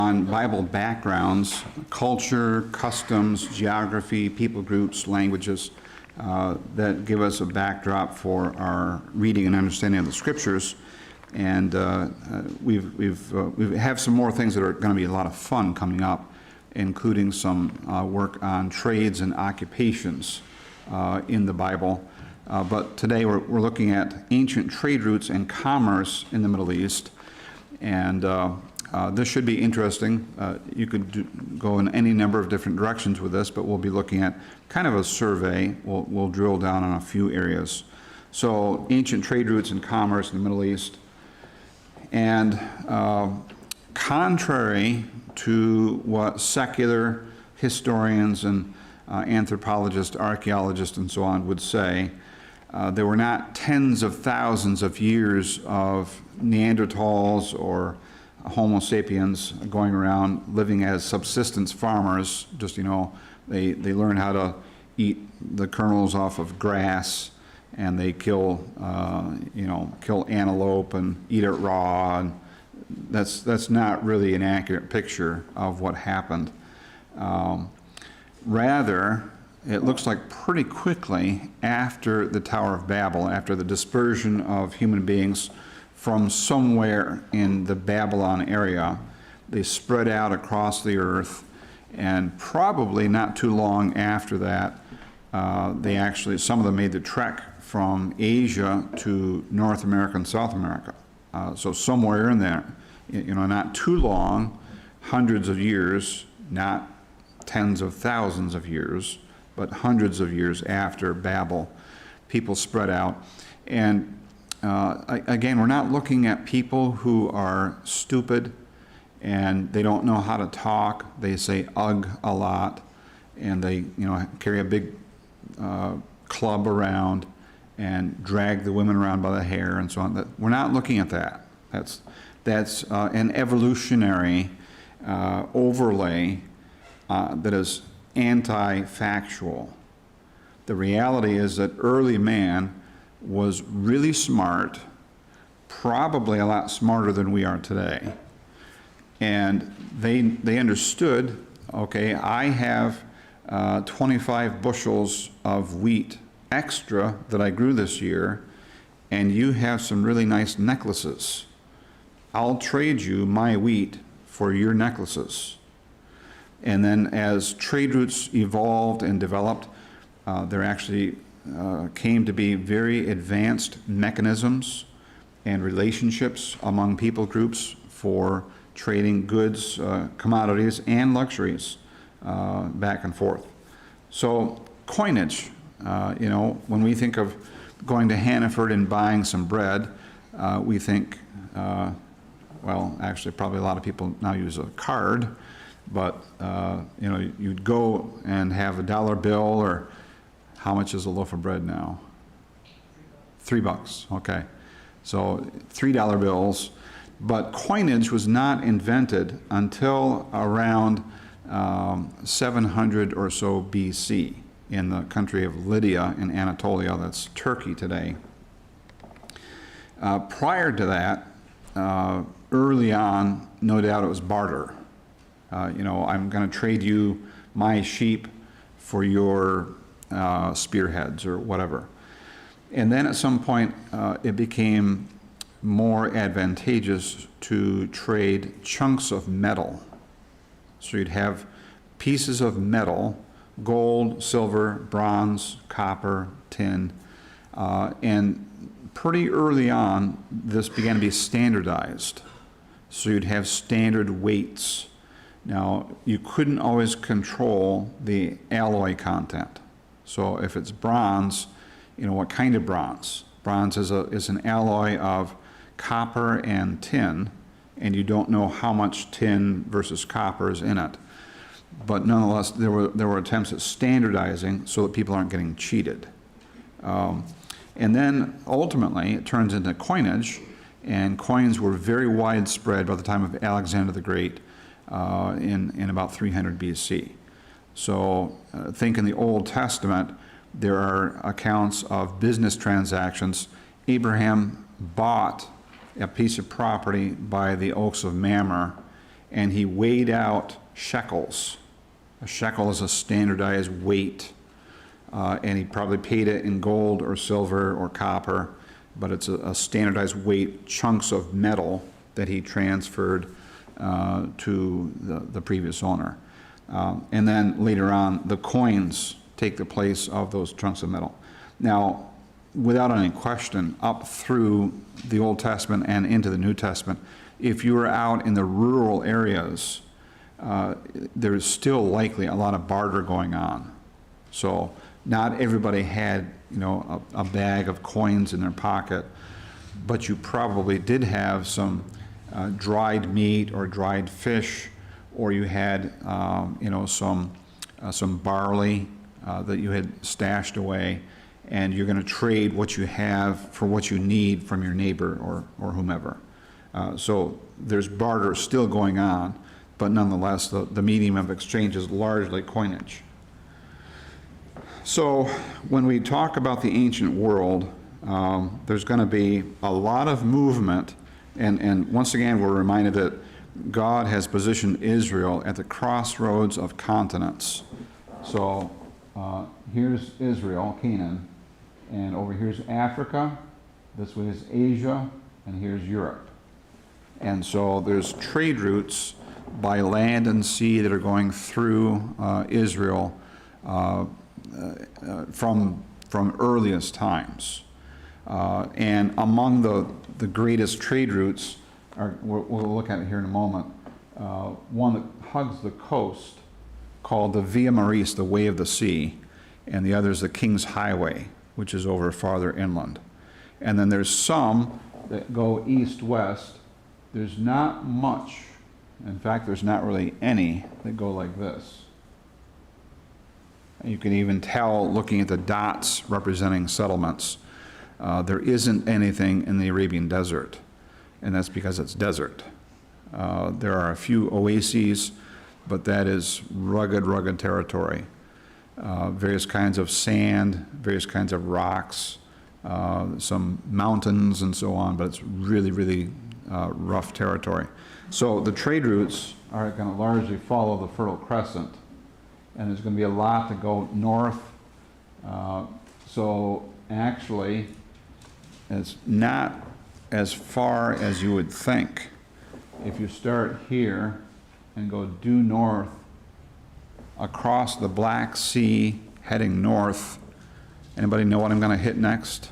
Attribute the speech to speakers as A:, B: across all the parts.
A: on Bible backgrounds, culture, customs, geography, people groups, languages, that give us a backdrop for our reading and understanding of the Scriptures. And we have some more things that are going to be a lot of fun coming up, including some work on trades and occupations in the Bible. But today we're looking at ancient trade routes and commerce in the Middle East. And this should be interesting. You could go in any number of different directions with this, but we'll be looking at kind of a survey. We'll drill down on a few areas. So ancient trade routes and commerce in the Middle East. And contrary to what secular historians and anthropologists, archaeologists, and so on would say, there were not tens of thousands of years of Neanderthals or Homo sapiens going around living as subsistence farmers. Just, they learn how to eat the kernels off of grass, and they kill antelope and eat it raw. And that's not really an accurate picture of what happened. Rather, it looks like pretty quickly after the Tower of Babel, after the dispersion of human beings from somewhere in the Babylon area, they spread out across the earth, and probably not too long after that, some of them made the trek from Asia to North America and South America. So somewhere in there, not too long, hundreds of years, not tens of thousands of years, but hundreds of years after Babel, people spread out. And again, we're not looking at people who are stupid and they don't know how to talk. They say ugh a lot, and they carry a big club around and drag the women around by the hair and so on. We're not looking at that. That's an evolutionary overlay that is anti-factual. The reality is that early man was really smart, probably a lot smarter than we are today. And they understood, okay, I have 25 bushels of wheat extra that I grew this year, and you have some really nice necklaces. I'll trade you my wheat for your necklaces. And then as trade routes evolved and developed, there actually came to be very advanced mechanisms and relationships among people groups for trading goods, commodities, and luxuries back and forth. So coinage, when we think of going to Hannaford and buying some bread, we think, well, actually probably a lot of people now use a card, but you'd go and have a dollar bill, or how much is a loaf of bread now? $3, okay. So $3 bills, but coinage was not invented until around 700 or so BC in the country of Lydia in Anatolia, that's Turkey today. Prior to that, early on, no doubt it was barter. I'm going to trade you my sheep for your spearheads or whatever. And then at some point, it became more advantageous to trade chunks of metal. So you'd have pieces of metal, gold, silver, bronze, copper, tin, and pretty early on, this began to be standardized. So you'd have standard weights. Now, you couldn't always control the alloy content. So if it's bronze, what kind of bronze? Bronze is an alloy of copper and tin, and you don't know how much tin versus copper is in it. But nonetheless, there were attempts at standardizing so that people aren't getting cheated. And then ultimately, it turns into coinage, and coins were very widespread by the time of Alexander the Great in about 300 BC. So think in the Old Testament, there are accounts of business transactions. Abraham bought a piece of property by the Oaks of Mamre, and he weighed out shekels. A shekel is a standardized weight, and he probably paid it in gold or silver or copper, but it's a standardized weight, chunks of metal that he transferred to the previous owner. And then later on, the coins take the place of those chunks of metal. Now, without any question, up through the Old Testament and into the New Testament, if you were out in the rural areas, there's still likely a lot of barter going on. So not everybody had, a bag of coins in their pocket, but you probably did have some dried meat or dried fish, or you had, some barley that you had stashed away, and you're going to trade what you have for what you need from your neighbor or whomever. So there's barter still going on, but nonetheless, the medium of exchange is largely coinage. So when we talk about the ancient world, there's going to be a lot of movement, and once again, we're reminded that God has positioned Israel at the crossroads of continents. So here's Israel, Canaan, and over here's Africa, this way is Asia, and here's Europe. And so there's trade routes by land and sea that are going through Israel from earliest times. And among the greatest trade routes, we'll look at it here in a moment, one that hugs the coast called the Via Maris, the Way of the Sea, and the other is the King's Highway, which is over farther inland. And then there's some that go east-west. There's not much, in fact, there's not really any that go like this. You can even tell looking at the dots representing settlements. There isn't anything in the Arabian desert, and that's because it's desert. There are a few oases, but that is rugged territory. Various kinds of sand, various kinds of rocks, some mountains and so on, but it's really rough territory. So the trade routes are going to largely follow the Fertile Crescent, and there's going to be a lot to go north. So actually, it's not as far as you would think. If you start here and go due north across the Black Sea, heading north. Anybody know what I'm going to hit next?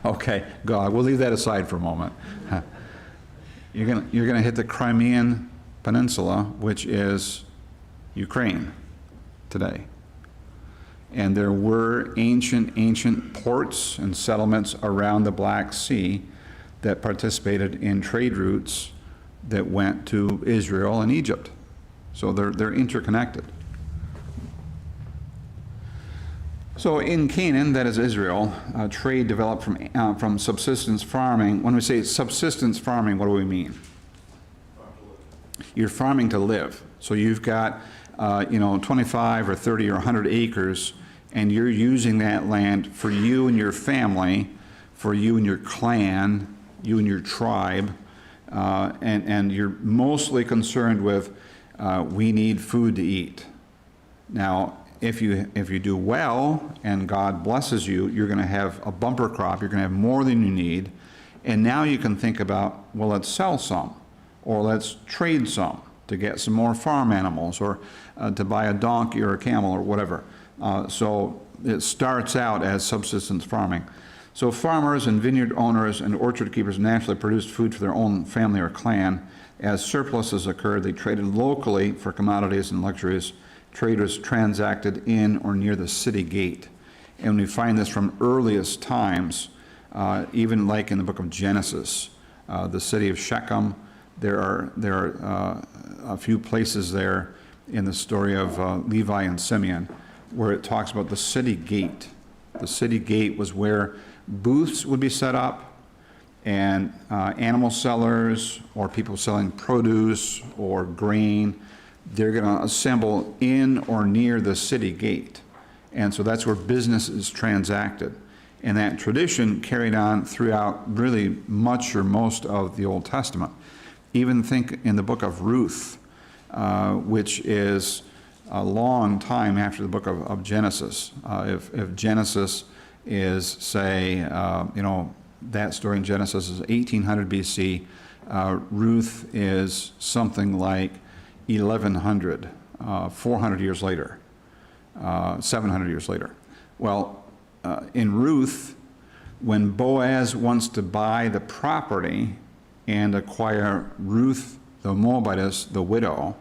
A: Okay, God, we'll leave that aside for a moment. You're going to hit the Crimean Peninsula, which is Ukraine today. And there were ancient ports and settlements around the Black Sea that participated in trade routes that went to Israel and Egypt. So they're interconnected. So in Canaan, that is Israel, trade developed from subsistence farming. When we say subsistence farming, what do we mean? You're farming to live. So you've got 25 or 30 or 100 acres, and you're using that land for you and your family, for you and your clan, you and your tribe, and you're mostly concerned with we need food to eat. Now, if you do well and God blesses you, you're going to have a bumper crop. You're going to have more than you need, and now you can think about, well, let's sell some, or let's trade some to get some more farm animals, or to buy a donkey or a camel or whatever. So it starts out as subsistence farming. So farmers and vineyard owners and orchard keepers naturally produced food for their own family or clan. As surpluses occurred, they traded locally for commodities and luxuries. Traders transacted in or near the city gate. And we find this from earliest times, even like in the book of Genesis, the city of Shechem. There are a few places there in the story of Levi and Simeon where it talks about the city gate. The city gate was where booths would be set up, and animal sellers or people selling produce or grain, they're going to assemble in or near the city gate. And so that's where business is transacted. And that tradition carried on throughout really much or most of the Old Testament. Even think in the book of Ruth, which is a long time after the book of Genesis. If Genesis is, say, that story in Genesis is 1800 BC, Ruth is something like 1100, 400 years later, 700 years later. Well, in Ruth, when Boaz wants to buy the property and acquire Ruth the Moabitess, the widow,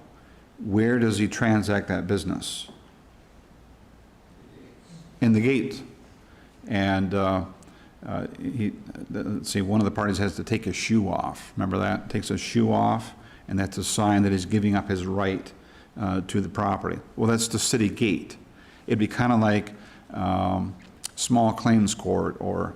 A: where does he transact that business? In the gate. And let's see, one of the parties has to take a shoe off. Remember that? Takes a shoe off, and that's a sign that he's giving up his right to the property. Well, that's the city gate. It'd be kind of like small claims court or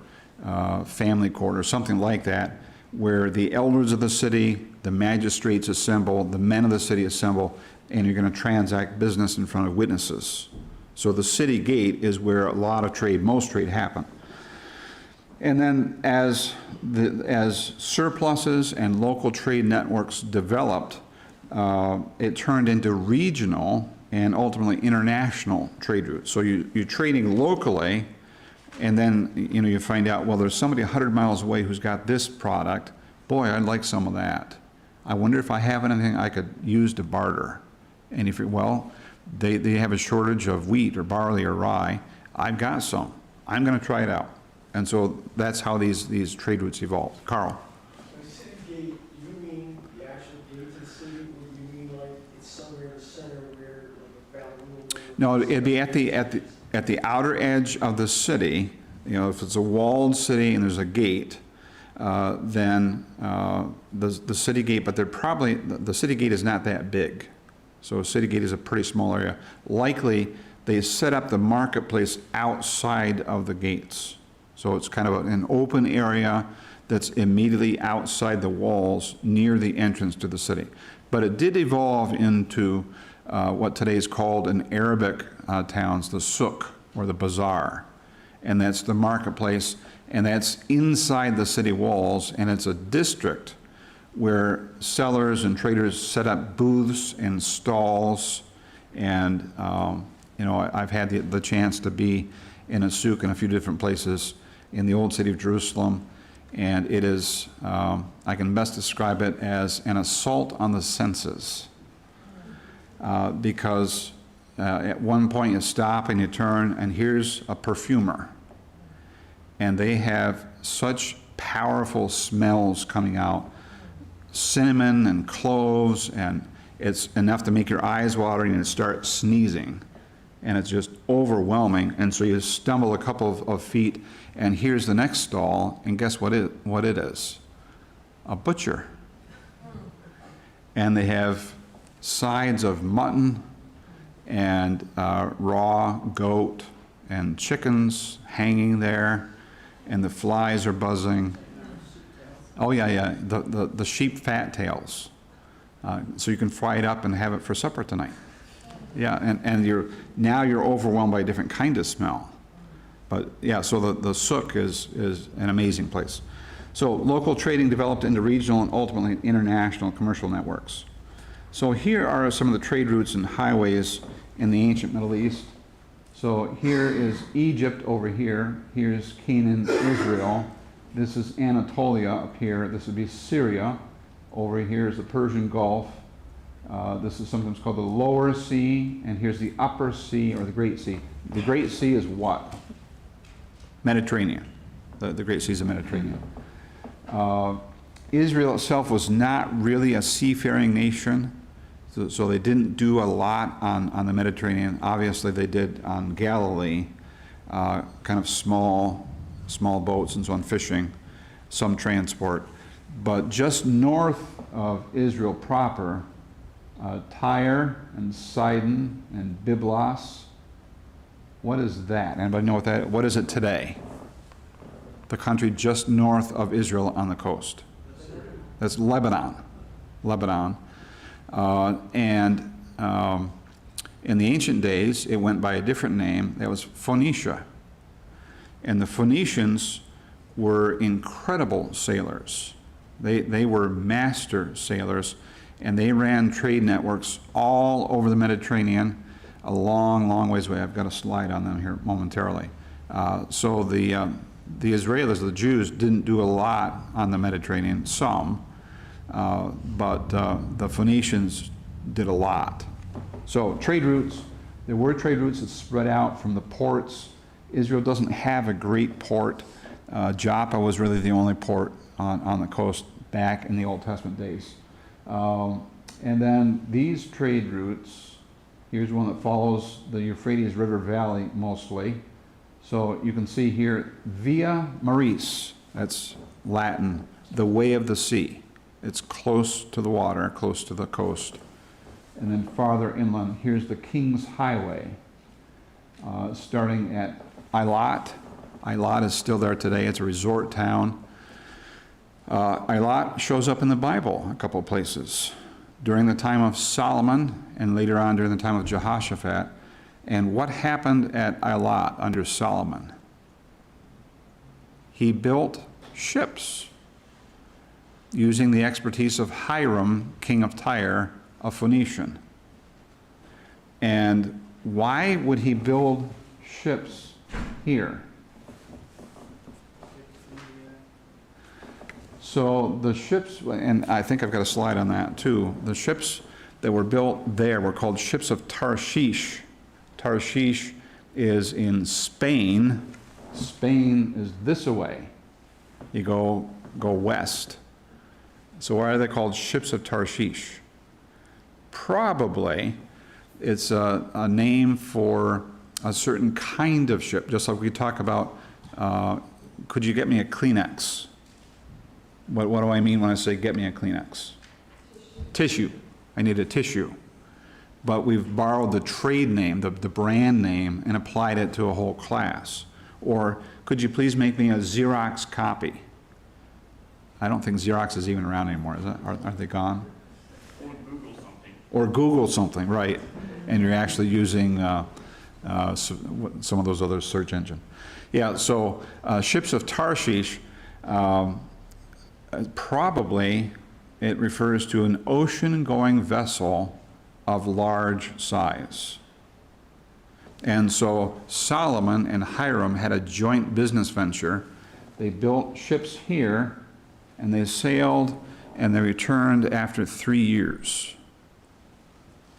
A: family court or something like that, where the elders of the city, the magistrates assemble, the men of the city assemble, and you're going to transact business in front of witnesses. So the city gate is where a lot of trade, most trade, happen. And then as surpluses and local trade networks developed, it turned into regional and ultimately international trade routes. So you're trading locally, and then you find out, well, there's somebody 100 miles away who's got this product. Boy, I'd like some of that. I wonder if I have anything I could use to barter. And if they have a shortage of wheat or barley or rye. I've got some. I'm going to try it out. And so that's how these trade routes evolved. Carl?
B: When you say gate, do you mean the actual gate to the city, or do you mean like it's somewhere in the center where like a valley?
A: No, it'd be at the outer edge of the city. If it's a walled city and there's a gate, then the city gate, but the city gate is not that big. So a city gate is a pretty small area. Likely, they set up the marketplace outside of the gates. So it's kind of an open area that's immediately outside the walls near the entrance to the city. But it did evolve into what today is called in Arabic towns, the souk, or the bazaar. And that's the marketplace, and that's inside the city walls, and it's a district where sellers and traders set up booths and stalls. And I've had the chance to be in a souk in a few different places in the old city of Jerusalem, and it is, I can best describe it as an assault on the senses, because at one point you stop and you turn, and here's a perfumer, and they have such powerful smells coming out, cinnamon and cloves, and it's enough to make your eyes water and you start sneezing. And it's just overwhelming. And so you stumble a couple of feet, and here's the next stall, and guess what it is? A butcher. And they have sides of mutton and raw goat and chickens hanging there, and the flies are buzzing. Oh yeah, the sheep fat tails. So you can fry it up and have it for supper tonight. Yeah, and now you're overwhelmed by a different kind of smell. But yeah, so the souk is an amazing place. So local trading developed into regional and ultimately international commercial networks. So here are some of the trade routes and highways in the ancient Middle East. So here is Egypt over here. Here's Canaan, Israel. This is Anatolia up here. This would be Syria. Over here is the Persian Gulf. This is sometimes called the Lower Sea, and here's the Upper Sea, or the Great Sea. The Great Sea is what? Mediterranean. The Great Sea is the Mediterranean. Israel itself was not really a seafaring nation, so they didn't do a lot on the Mediterranean. Obviously, they did on Galilee, kind of small boats and so on, fishing, some transport. But just north of Israel proper, Tyre and Sidon and Byblos. What is that? Anybody know what is it today? The country just north of Israel on the coast. That's Lebanon. And in the ancient days, it went by a different name. That was Phoenicia. And the Phoenicians were incredible sailors. They were master sailors, and they ran trade networks all over the Mediterranean, a long, long ways away. I've got a slide on them here momentarily. So the Israelis, the Jews, didn't do a lot on the Mediterranean, some, but the Phoenicians did a lot. So trade routes, there were trade routes that spread out from the ports. Israel doesn't have a great port. Joppa was really the only port on the coast back in the Old Testament days. And then these trade routes, here's one that follows the Euphrates River Valley mostly. So you can see here, Via Maris, that's Latin, the way of the sea. It's close to the water, close to the coast. And then farther inland, here's the King's Highway, starting at Eilat. Eilat is still there today. It's a resort town. Eilat shows up in the Bible a couple of places. During the time of Solomon and later on during the time of Jehoshaphat. And what happened at Eilat under Solomon? He built ships using the expertise of Hiram, king of Tyre, a Phoenician. And why would he build ships here? So the ships, and I think I've got a slide on that too, the ships that were built there were called ships of Tarshish. Tarshish is in Spain. Spain is this way. You go west. So why are they called ships of Tarshish? Probably it's a name for a certain kind of ship, just like we talk about, could you get me a Kleenex? What do I mean when I say get me a Kleenex? Tissue. I need a tissue. But we've borrowed the trade name, the brand name, and applied it to a whole class. Or could you please make me a Xerox copy? I don't think Xerox is even around anymore, is it? Are they gone?
C: Or Google something.
A: Or Google something, right. And you're actually using some of those other search engine. Yeah, so ships of Tarshish, probably it refers to an ocean-going vessel of large size. And so Solomon and Hiram had a joint business venture. They built ships here, and they sailed, and they returned after 3 years.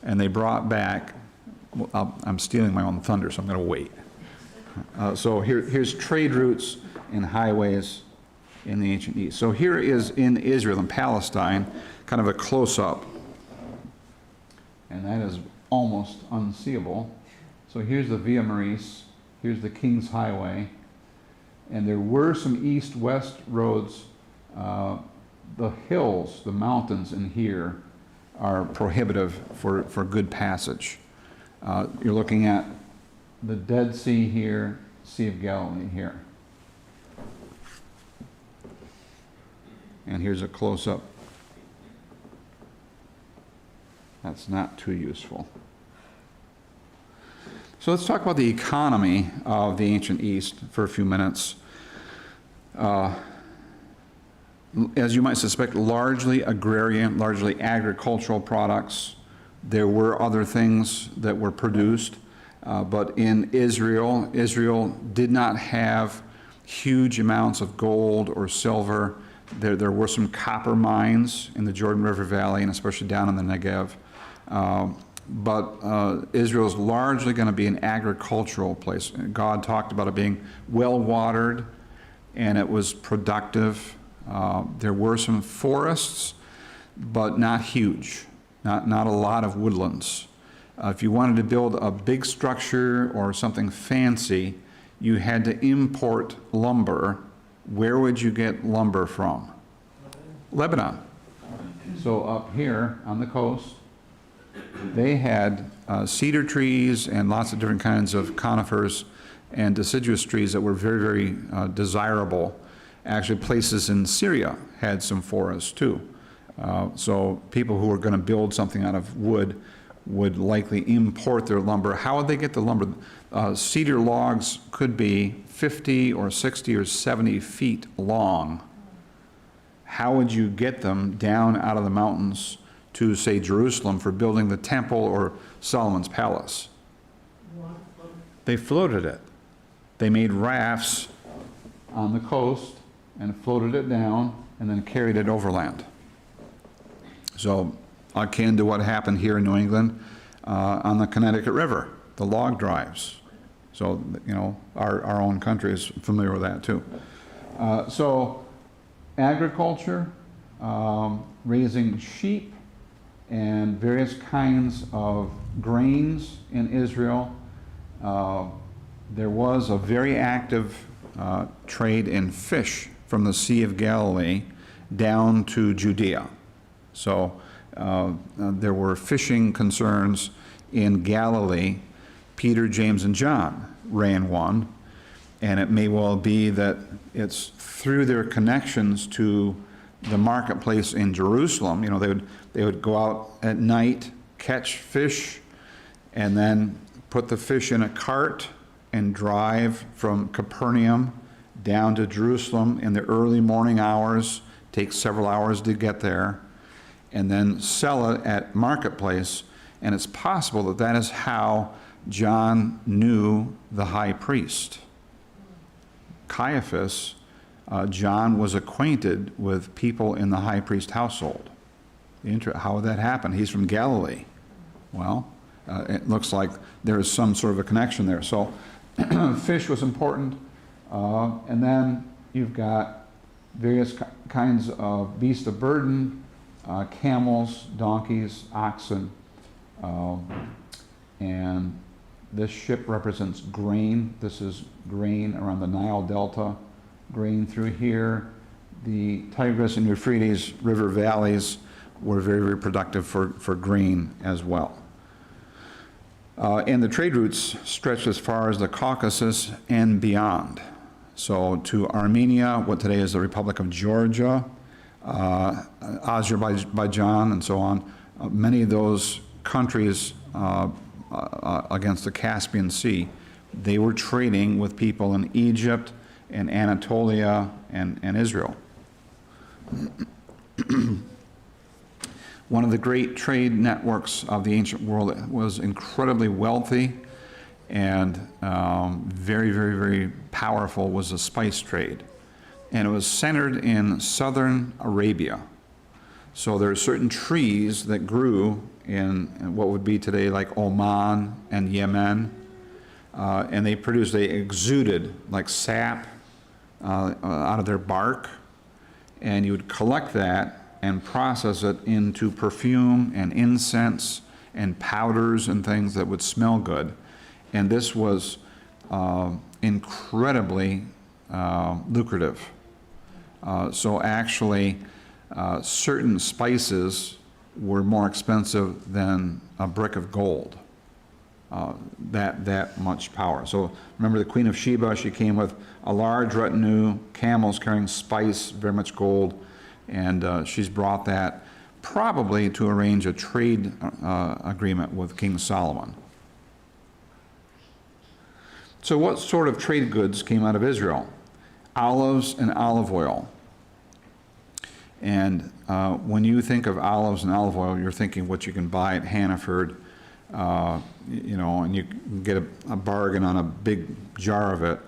A: And they brought back, well, I'm stealing my own thunder, so I'm going to wait. So here's trade routes and highways in the ancient East. So here is in Israel and Palestine, kind of a close-up. And that is almost unseeable. So here's the Via Maris, here's the King's Highway, and there were some east-west roads. The hills, the mountains in here are prohibitive for good passage. You're looking at the Dead Sea here, Sea of Galilee here. And here's a close-up. That's not too useful. So let's talk about the economy of the ancient East for a few minutes. As you might suspect, largely agrarian, largely agricultural products. There were other things that were produced, but in Israel, Israel did not have huge amounts of gold or silver. There were some copper mines in the Jordan River Valley, and especially down in the Negev. But Israel is largely going to be an agricultural place. God talked about it being well-watered, and it was productive. There were some forests, but not huge, not a lot of woodlands. If you wanted to build a big structure or something fancy, you had to import lumber. Where would you get lumber from? Lebanon. So up here on the coast, they had cedar trees and lots of different kinds of conifers and deciduous trees that were very, very desirable. Actually, places in Syria had some forests too. So people who were going to build something out of wood would likely import their lumber. How would they get the lumber? Cedar logs could be 50 or 60 or 70 feet long. how would you get them down out of the mountains to, say, Jerusalem for building the temple or Solomon's palace? They floated it. They made rafts on the coast and floated it down and then carried it overland. So akin to what happened here in New England on the Connecticut River, the log drives. So, you know, our own country is familiar with that too. So agriculture, raising sheep and various kinds of grains in Israel. There was a very active trade in fish from the Sea of Galilee down to Judea. So there were fishing concerns in Galilee. Peter, James, and John ran one, and it may well be that it's through their connections to the marketplace in Jerusalem. You know, they would go out at night, catch fish, and then put the fish in a cart and drive from Capernaum down to Jerusalem in the early morning hours. Takes several hours to get there, and then sell it at marketplace. And it's possible that that is how John knew the high priest. Caiaphas, John was acquainted with people in the high priest household. How would that happen? He's from Galilee. Well, it looks like there is some sort of a connection there. So fish was important. And then you've got various kinds of beasts of burden, camels, donkeys, oxen. And this ship represents grain. This is grain around the Nile Delta, grain through here. The Tigris and Euphrates river valleys were very, very productive for grain as well. And the trade routes stretched as far as the Caucasus and beyond. So to Armenia, what today is the Republic of Georgia, Azerbaijan, and so on, many of those countries against the Caspian Sea, they were trading with people in Egypt and Anatolia and Israel. One of the great trade networks of the ancient world that was incredibly wealthy and very, very, very powerful was the spice trade. And it was centered in southern Arabia. So there are certain trees that grew in what would be today like Oman and Yemen, and they exuded like sap out of their bark, and you would collect that and process it into perfume and incense and powders and things that would smell good. And this was incredibly lucrative. So actually, certain spices were more expensive than a brick of gold. That much power. So remember the Queen of Sheba, she came with a large retinue, camels carrying spice, very much gold, and she's brought that probably to arrange a trade agreement with King Solomon. So what sort of trade goods came out of Israel? Olives and olive oil. And when you think of olives and olive oil, you're thinking what you can buy at Hannaford, you know, and you can get a bargain on a big jar of it.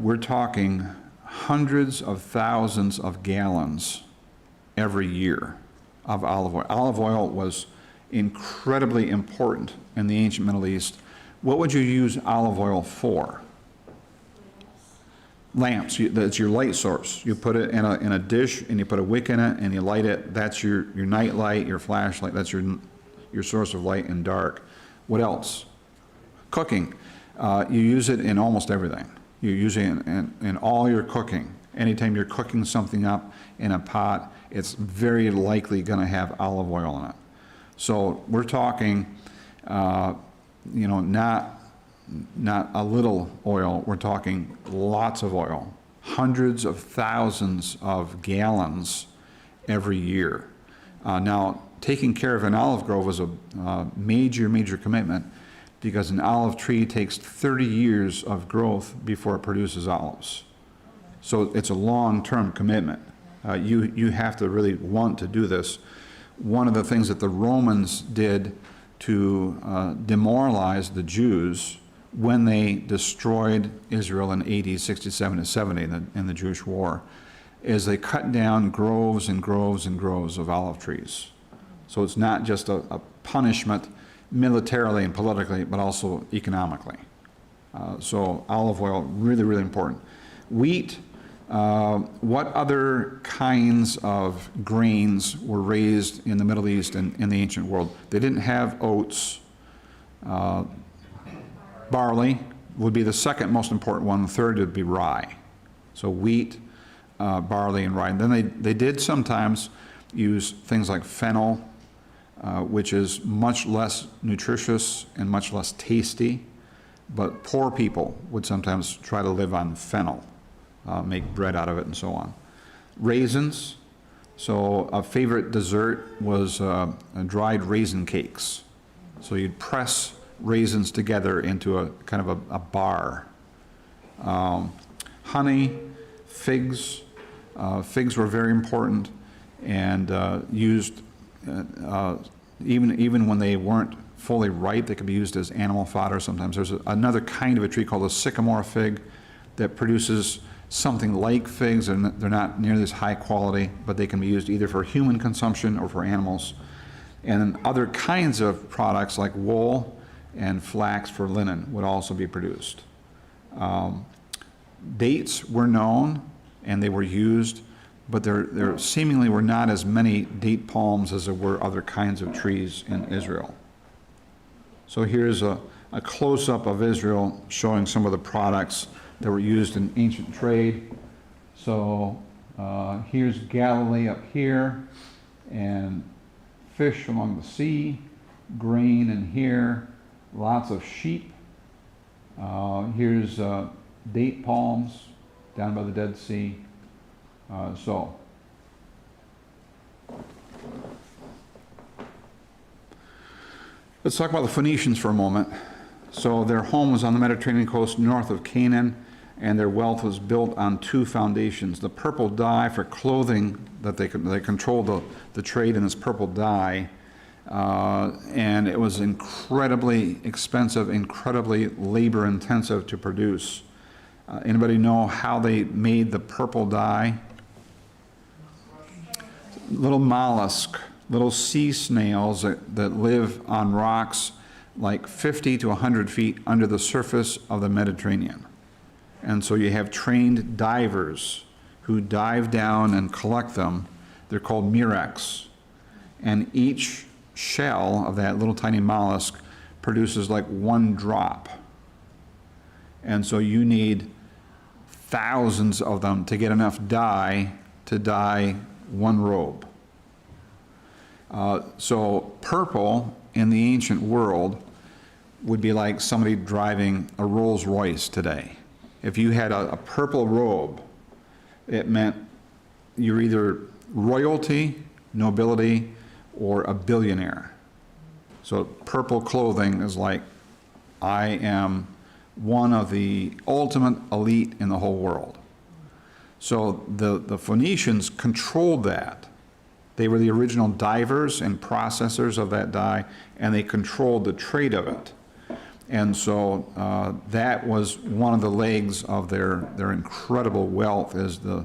A: We're talking hundreds of thousands of gallons every year of olive oil. Olive oil was incredibly important in the ancient Middle East. What would you use olive oil for? Lamps. That's your light source. You put it in a dish and you put a wick in it and you light it. That's your night light, your flashlight. That's your source of light in dark. What else? Cooking. You use it in almost everything. You use it in all your cooking. Anytime you're cooking something up in a pot, it's very likely going to have olive oil in it. So we're talking, you know, not a little oil. We're talking lots of oil, hundreds of thousands of gallons every year. Now, taking care of an olive grove was a major commitment, because an olive tree takes 30 years of growth before it produces olives. So it's a long-term commitment. You have to really want to do this. One of the things that the Romans did to demoralize the Jews when they destroyed Israel in AD 67 to 70 in the Jewish War is they cut down groves and groves and groves of olive trees. So it's not just a punishment militarily and politically, but also economically. So olive oil, really, really important. Wheat, what other kinds of grains were raised in the Middle East and in the ancient world? They didn't have oats. Barley would be the second most important one. The third would be rye. So wheat, barley, and rye. And then they did sometimes use things like fennel, which is much less nutritious and much less tasty. But poor people would sometimes try to live on fennel, make bread out of it and so on. Raisins. So a favorite dessert was dried raisin cakes. So you'd press raisins together into a kind of a bar. Honey, figs. Figs were very important and used even when they weren't fully ripe. They could be used as animal fodder sometimes. There's another kind of a tree called a sycamore fig that produces something like figs, and they're not nearly as high quality, but they can be used either for human consumption or for animals. And other kinds of products like wool and flax for linen would also be produced. Dates were known and they were used, but there seemingly were not as many date palms as there were other kinds of trees in Israel. So here's a close-up of Israel showing some of the products that were used in ancient trade. So here's Galilee up here, and fish along the sea, grain in here, lots of sheep. Here's date palms down by the Dead Sea. Let's talk about the Phoenicians for a moment. So their home was on the Mediterranean coast north of Canaan, and their wealth was built on two foundations. The purple dye for clothing, that they controlled the trade in this purple dye, and it was incredibly expensive, incredibly labor intensive to produce. Anybody know how they made the purple dye? Little mollusk, little sea snails that live on rocks like 50 to 100 feet under the surface of the Mediterranean. And so you have trained divers who dive down and collect them. They're called murex. And each shell of that little tiny mollusk produces like one drop. And so you need thousands of them to get enough dye to dye one robe. So purple in the ancient world would be like somebody driving a Rolls Royce today. If you had a purple robe, it meant you're either royalty, nobility, or a billionaire. So purple clothing is like, I am one of the ultimate elite in the whole world. So the Phoenicians controlled that. They were the original divers and processors of that dye, and they controlled the trade of it. And so that was one of the legs of their incredible wealth, is the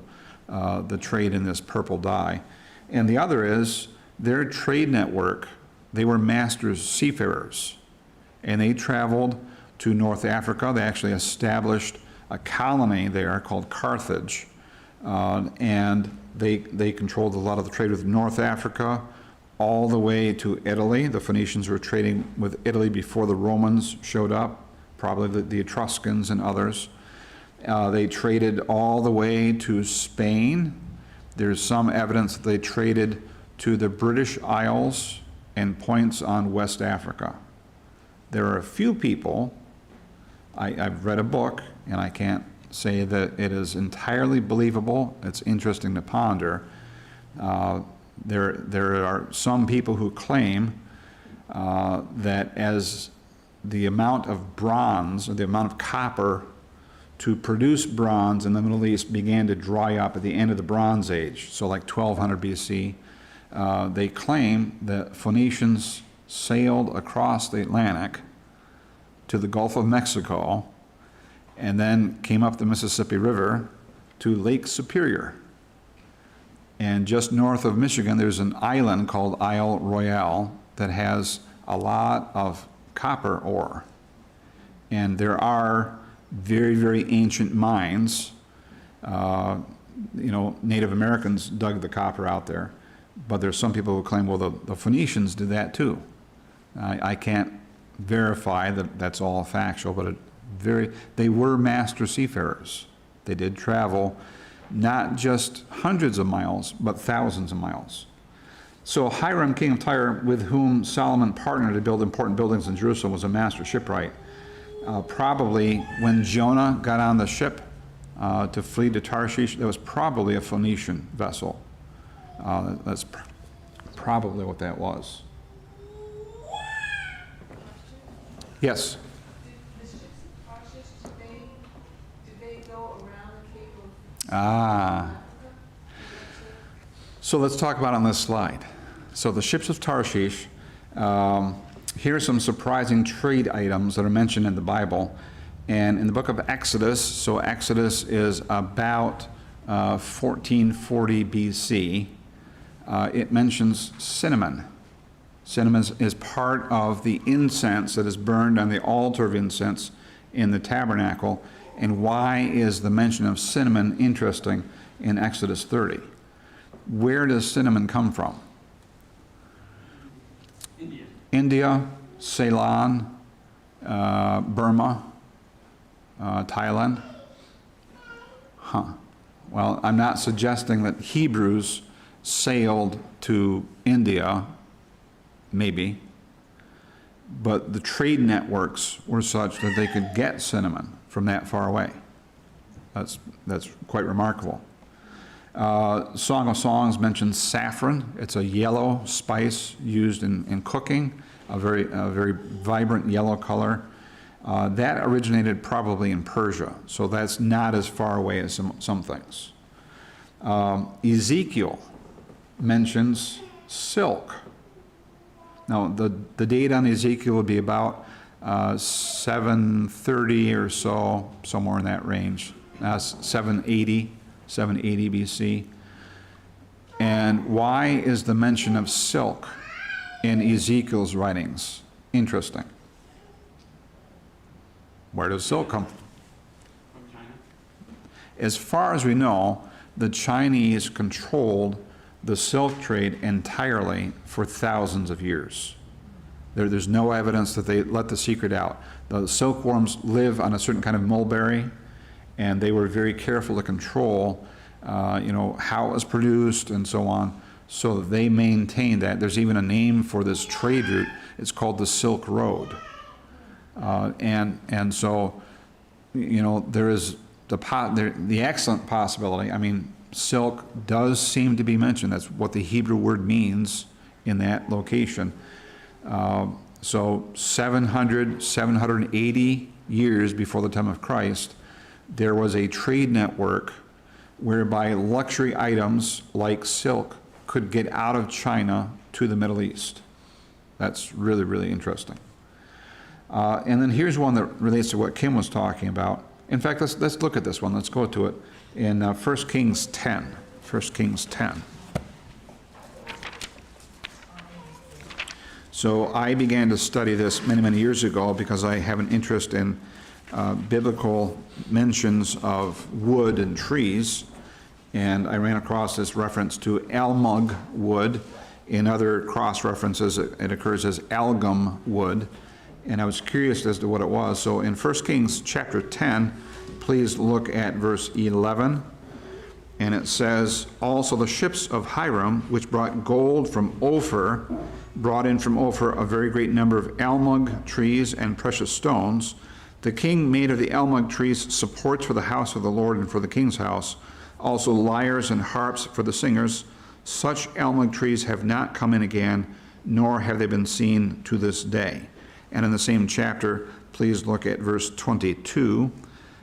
A: trade in this purple dye. And the other is their trade network. They were master seafarers, and they traveled to North Africa. They actually established a colony there called Carthage, and they controlled a lot of the trade with North Africa, all the way to Italy. The Phoenicians were trading with Italy before the Romans showed up, probably the Etruscans and others. They traded all the way to Spain. There's some evidence that they traded to the British Isles and points on West Africa. There are a few people, I've read a book, and I can't say that it is entirely believable. It's interesting to ponder. There are some people who claim that as the amount of bronze or the amount of copper to produce bronze in the Middle East began to dry up at the end of the Bronze Age, so like 1200 BC. They claim that Phoenicians sailed across the Atlantic to the Gulf of Mexico and then came up the Mississippi River to Lake Superior. And just north of Michigan, there's an island called Isle Royale that has a lot of copper ore. And there are very, very ancient mines. Native Americans dug the copper out there, but there's some people who claim, well, the Phoenicians did that too. I can't verify that that's all factual, but they were master seafarers. They did travel not just hundreds of miles, but thousands of miles. So Hiram, king of Tyre, with whom Solomon partnered to build important buildings in Jerusalem, was a master shipwright. Probably when Jonah got on the ship to flee to Tarshish, that was probably a Phoenician vessel. That's probably what that was. Yes?
D: The ships of Tarshish, did they go around the Cape of
A: Ah. So let's talk about it on this slide. So the ships of Tarshish, here are some surprising trade items that are mentioned in the Bible. And in the book of Exodus, so Exodus is about 1440 BC, it mentions cinnamon. Cinnamon is part of the incense that is burned on the altar of incense in the tabernacle. And why is the mention of cinnamon interesting in Exodus 30? Where does cinnamon come from? India, Ceylon, Burma, Thailand. Well, I'm not suggesting that Hebrews sailed to India, maybe, but the trade networks were such that they could get cinnamon from that far away. That's quite remarkable. Song of Songs mentions saffron. It's a yellow spice used in cooking, a very vibrant yellow color. That originated probably in Persia, so that's not as far away as some things. Ezekiel mentions silk. Now, the date on Ezekiel would be about 730 or so, somewhere in that range. 780 BC. And why is the mention of silk in Ezekiel's writings interesting? Where does silk come from?
C: From China?
A: As far as we know, the Chinese controlled the silk trade entirely for thousands of years. There's no evidence that they let the secret out. The silkworms live on a certain kind of mulberry, and they were very careful to control how it was produced and so on, so that they maintained that. There's even a name for this trade route. It's called the Silk Road. And so, there is the excellent possibility. I mean, silk does seem to be mentioned. That's what the Hebrew word means in that location. So 780 years before the time of Christ, there was a trade network whereby luxury items like silk could get out of China to the Middle East. That's really, really interesting. And then here's one that relates to what Kim was talking about. In fact, let's look at this one. Let's go to it in 1 Kings 10. 1 Kings 10. So I began to study this many, many years ago because I have an interest in biblical mentions of wood and trees. And I ran across this reference to almug wood. In other cross references, it occurs as algum wood. And I was curious as to what it was. So in 1 Kings chapter 10, please look at verse 11. And it says, also the ships of Hiram, which brought gold from Ophir, brought in from Ophir a very great number of almug trees and precious stones. The king made of the almug trees supports for the house of the Lord and for the king's house, also lyres and harps for the singers. Such almug trees have not come in again, nor have they been seen to this day. And in the same chapter, please look at verse 22.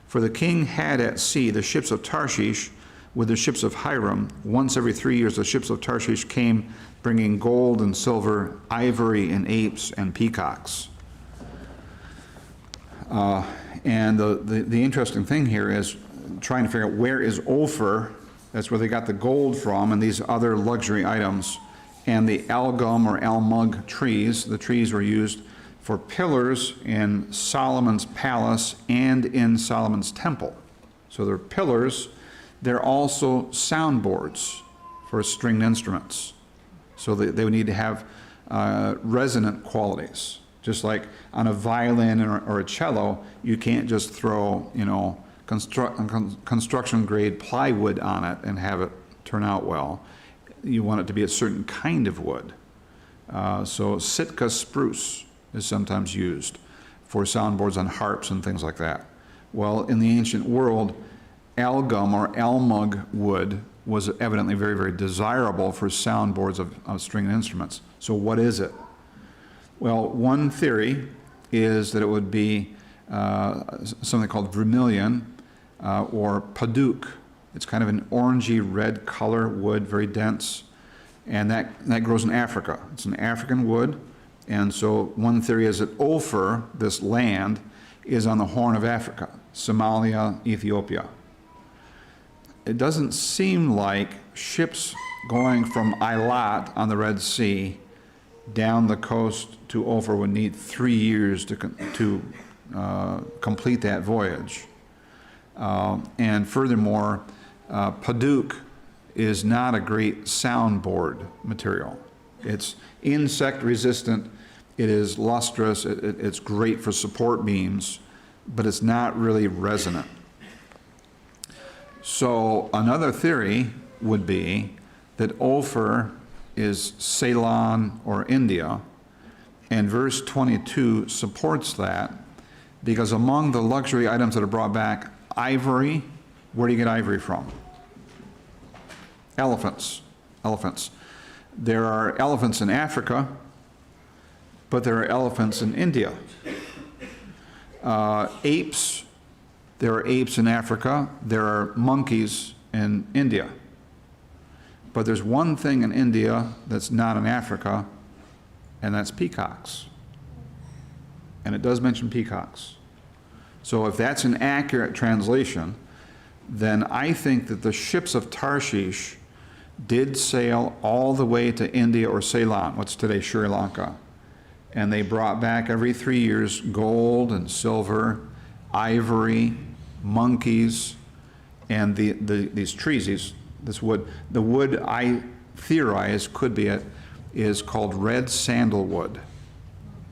A: For the king had at sea the ships of Tarshish with the ships of Hiram. Once every 3 years the ships of Tarshish came, bringing gold and silver, ivory and apes and peacocks. And the interesting thing here is trying to figure out where is Ophir, that's where they got the gold from, and these other luxury items, and the algum or almug trees. The trees were used for pillars in Solomon's palace and in Solomon's temple. So they're pillars. They're also soundboards for stringed instruments. So they would need to have resonant qualities. Just like on a violin or a cello, you can't just throw, construction grade plywood on it and have it turn out well. You want it to be a certain kind of wood. So Sitka spruce is sometimes used for soundboards on harps and things like that. Well, in the ancient world, algum or almug wood was evidently very, very desirable for soundboards of stringed instruments. So what is it? Well, one theory is that it would be something called vermilion or paduk. It's kind of an orangey red color wood, very dense, and that grows in Africa. It's an African wood, and so one theory is that Ophir, this land, is on the Horn of Africa, Somalia, Ethiopia. It doesn't seem like ships going from Eilat on the Red Sea down the coast to Ophir would need 3 years to complete that voyage. And furthermore, paduk is not a great soundboard material. It's insect resistant, it is lustrous, it's great for support beams, but it's not really resonant. So another theory would be that Ophir is Ceylon or India, and verse 22 supports that, because among the luxury items that are brought back, ivory, where do you get ivory from? Elephants. Elephants. There are elephants in Africa, but there are elephants in India. Apes, there are apes in Africa, there are monkeys in India. But there's one thing in India that's not in Africa, and that's peacocks. And it does mention peacocks. So if that's an accurate translation, then I think that the ships of Tarshish did sail all the way to India or Ceylon, what's today Sri Lanka. And they brought back every 3 years gold and silver, ivory, monkeys, and these trees, this wood. The wood I theorize could be it is called red sandalwood.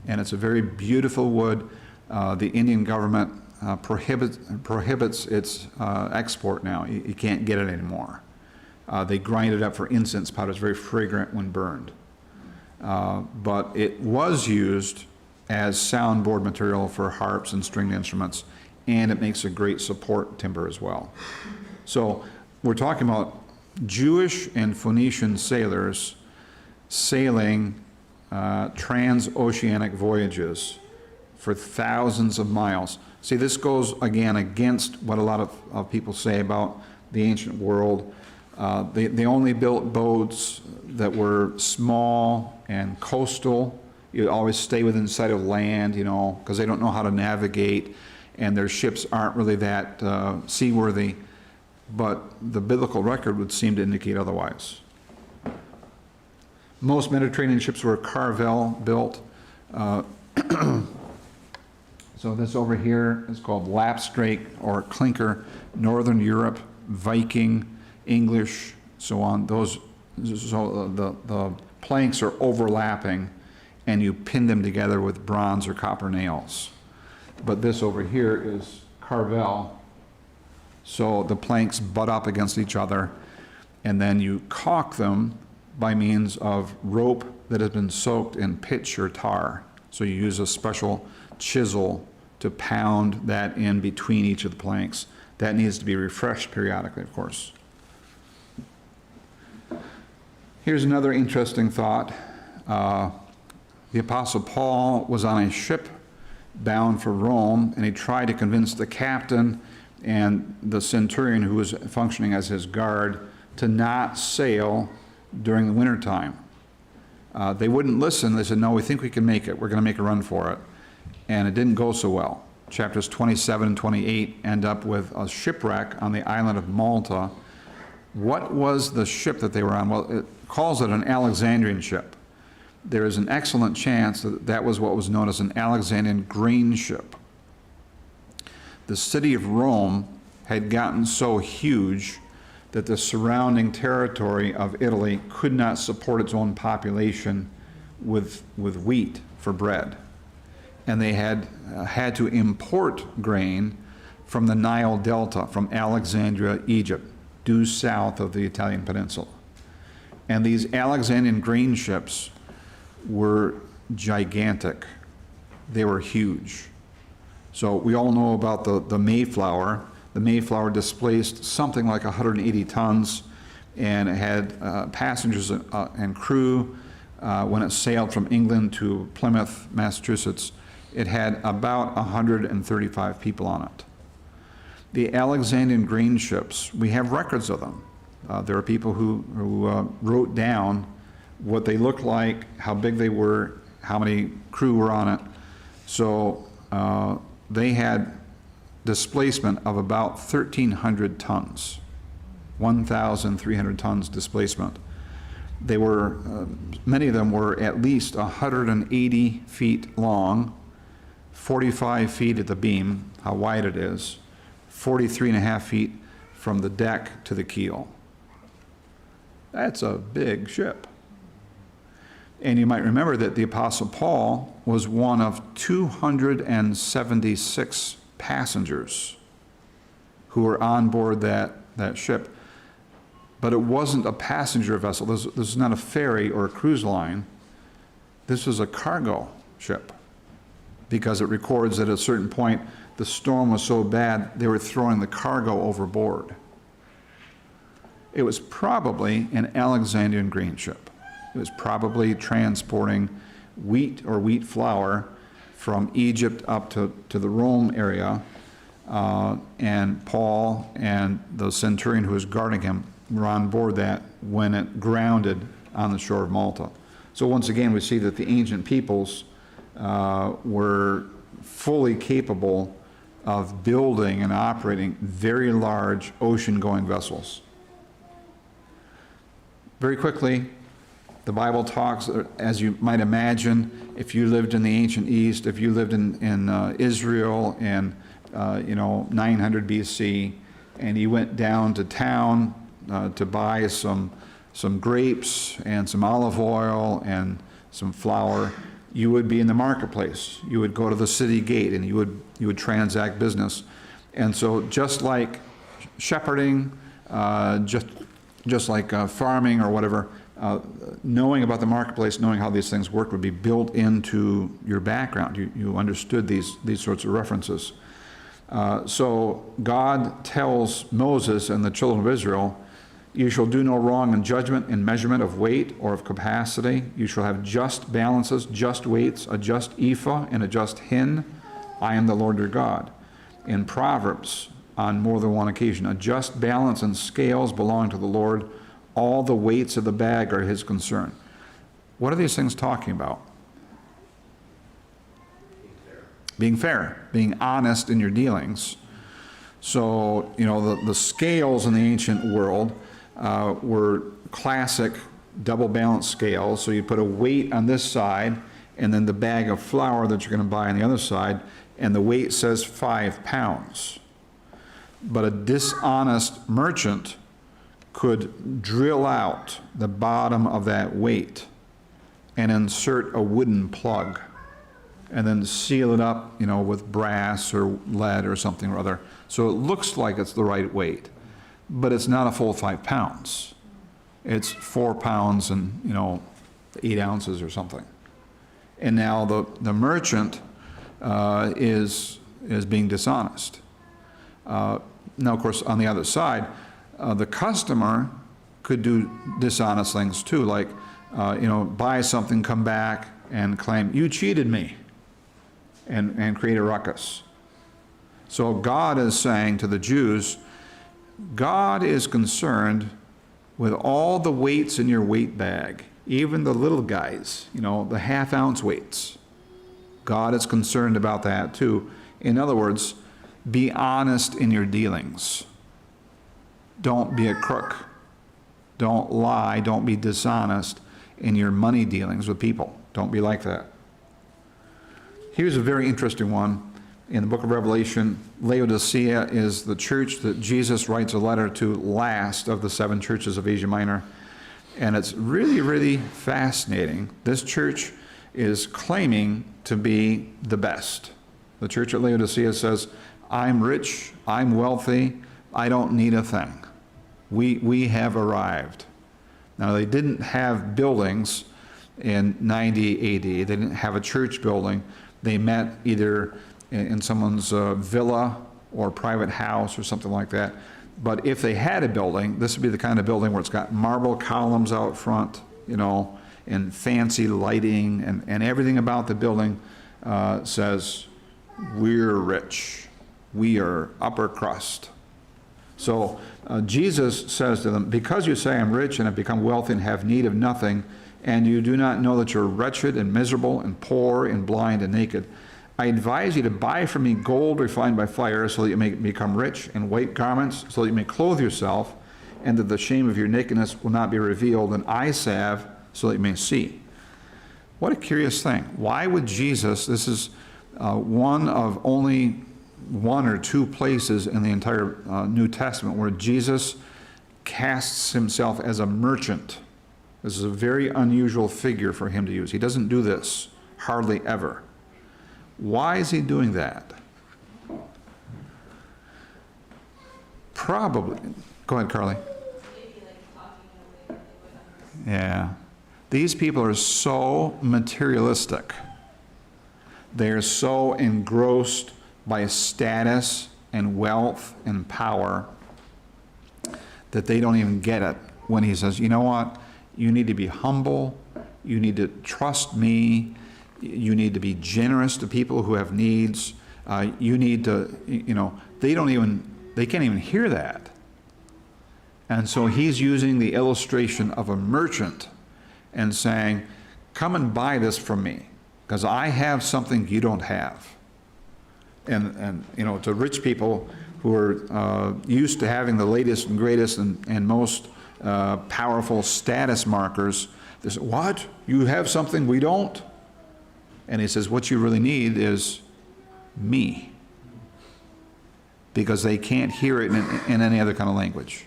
A: And it's a very beautiful wood. The Indian government prohibits its export now. You can't get it anymore. They grind it up for incense powder. It's very fragrant when burned. But it was used as soundboard material for harps and stringed instruments, and it makes a great support timber as well. So we're talking about Jewish and Phoenician sailors sailing transoceanic voyages for thousands of miles. See, this goes again against what a lot of people say about the ancient world. They only built boats that were small and coastal. You always stay within sight of land, because they don't know how to navigate, and their ships aren't really that seaworthy. But the biblical record would seem to indicate otherwise. Most Mediterranean ships were Carvel built. So this over here is called lapstrake or clinker, Northern Europe, Viking, English, so on. So the planks are overlapping, and you pin them together with bronze or copper nails. But this over here is Carvel. So the planks butt up against each other, and then you caulk them by means of rope that has been soaked in pitch or tar. So you use a special chisel to pound that in between each of the planks. That needs to be refreshed periodically, of course. Here's another interesting thought. The Apostle Paul was on a ship bound for Rome, and he tried to convince the captain and the centurion who was functioning as his guard to not sail during the wintertime. They wouldn't listen. They said, no, we think we can make it. We're going to make a run for it. And it didn't go so well. Chapters 27 and 28 end up with a shipwreck on the island of Malta. What was the ship that they were on? Well, it calls it an Alexandrian ship. There is an excellent chance that that was what was known as an Alexandrian grain ship. The city of Rome had gotten so huge that the surrounding territory of Italy could not support its own population with wheat for bread. And they had to import grain from the Nile Delta, from Alexandria, Egypt, due south of the Italian peninsula. And these Alexandrian grain ships were gigantic. They were huge. So we all know about the Mayflower. The Mayflower displaced something like 180 tons, and it had passengers and crew. When it sailed from England to Plymouth, Massachusetts, it had about 135 people on it. The Alexandrian grain ships, we have records of them. There are people who wrote down what they looked like, how big they were, how many crew were on it. So they had displacement of about 1,300 tons, 1,300 tons displacement. They were, many of them were at least 180 feet long, 45 feet at the beam, how wide it is, 43.5 feet from the deck to the keel. That's a big ship. And you might remember that the Apostle Paul was one of 276 passengers who were on board that ship. But it wasn't a passenger vessel. This is not a ferry or a cruise line. This was a cargo ship, because it records that at a certain point the storm was so bad they were throwing the cargo overboard. It was probably an Alexandrian grain ship. It was probably transporting wheat or wheat flour from Egypt up to the Rome area, and Paul and the centurion who was guarding him were on board that when it grounded on the shore of Malta. So once again, we see that the ancient peoples were fully capable of building and operating very large ocean-going vessels. Very quickly, the Bible talks, as you might imagine, if you lived in the ancient East, if you lived in Israel in 900 BC, and you went down to town to buy some grapes and some olive oil and some flour, you would be in the marketplace. You would go to the city gate and you would transact business. And so just like shepherding, just like farming or whatever, knowing about the marketplace, knowing how these things work would be built into your background. You understood these sorts of references. So God tells Moses and the children of Israel, you shall do no wrong in judgment, in measurement of weight or of capacity. You shall have just balances, just weights, a just ephah and a just hin. I am the Lord your God. In Proverbs, on more than one occasion, a just balance and scales belong to the Lord. All the weights of the bag are his concern. What are these things talking about? Being fair, being honest in your dealings. So, the scales in the ancient world were classic double balance scales. So you put a weight on this side and then the bag of flour that you're going to buy on the other side, and the weight says 5 pounds. But a dishonest merchant could drill out the bottom of that weight and insert a wooden plug and then seal it up, with brass or lead or something or other. So it looks like it's the right weight, but it's not a full 5 pounds. It's 4 pounds and, 8 ounces or something. And now the merchant is being dishonest. Now, of course, on the other side, the customer could do dishonest things too, like, buy something, come back and claim, you cheated me, and create a ruckus. So God is saying to the Jews, God is concerned with all the weights in your weight bag, even the little guys, the half-ounce weights. God is concerned about that too. In other words, be honest in your dealings. Don't be a crook. Don't lie. Don't be dishonest in your money dealings with people. Don't be like that. Here's a very interesting one. In the book of Revelation, Laodicea is the church that Jesus writes a letter to last of the 7 churches of Asia Minor. And it's really, really fascinating. This church is claiming to be the best. The church at Laodicea says, I'm rich, I'm wealthy, I don't need a thing. We have arrived. Now, they didn't have buildings in 90 AD. They didn't have a church building. They met either in someone's villa or private house or something like that. But if they had a building, this would be the kind of building where it's got marble columns out front, and fancy lighting, and everything about the building says, we're rich. We are upper crust. So Jesus says to them, because you say I'm rich and have become wealthy and have need of nothing, and you do not know that you're wretched and miserable and poor and blind and naked, I advise you to buy from me gold refined by fire so that you may become rich, and white garments so that you may clothe yourself, and that the shame of your nakedness will not be revealed, and eye salve so that you may see. What a curious thing. Why would Jesus, this is one of only 1 or 2 places in the entire New Testament where Jesus casts himself as a merchant. This is a very unusual figure for him to use. He doesn't do this hardly ever. Why is he doing that? Probably. Go ahead, Carly. Yeah. These people are so materialistic. They are so engrossed by status and wealth and power that they don't even get it when he says, you know what? You need to be humble. You need to trust me. You need to be generous to people who have needs. You need to, they can't even hear that. And so he's using the illustration of a merchant and saying, come and buy this from me, because I have something you don't have. And to rich people who are used to having the latest and greatest and most powerful status markers, they say, what? You have something we don't? And he says, what you really need is me. Because they can't hear it in any other kind of language.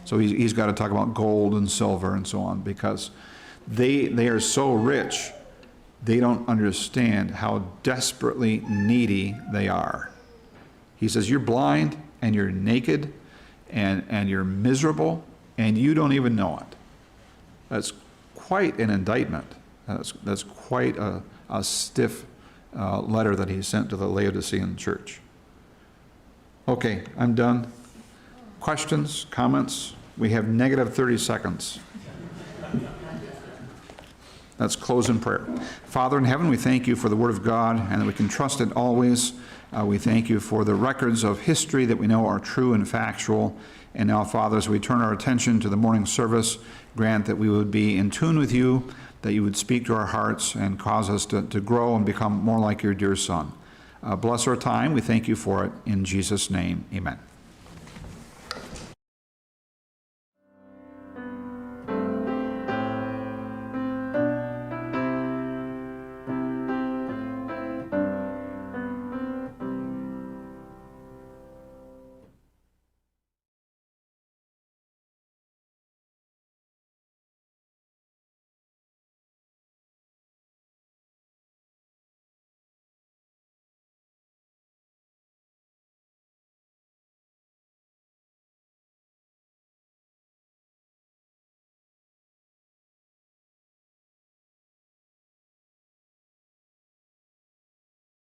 A: So he's got to talk about gold and silver and so on, because they are so rich, they don't understand how desperately needy they are. He says, you're blind and you're naked and you're miserable and you don't even know it. That's quite an indictment. That's quite a stiff letter that he sent to the Laodicean church. Okay, I'm done. Questions, comments? We have negative 30 seconds. Let's close in prayer. Father in heaven, we thank you for the Word of God and that we can trust it always. We thank you for the records of history that we know are true and factual. And now, Father, as we turn our attention to the morning service, grant that we would be in tune with you, that you would speak to our hearts and cause us to grow and become more like your dear Son. Bless our time. We thank you for it. In Jesus' name, amen.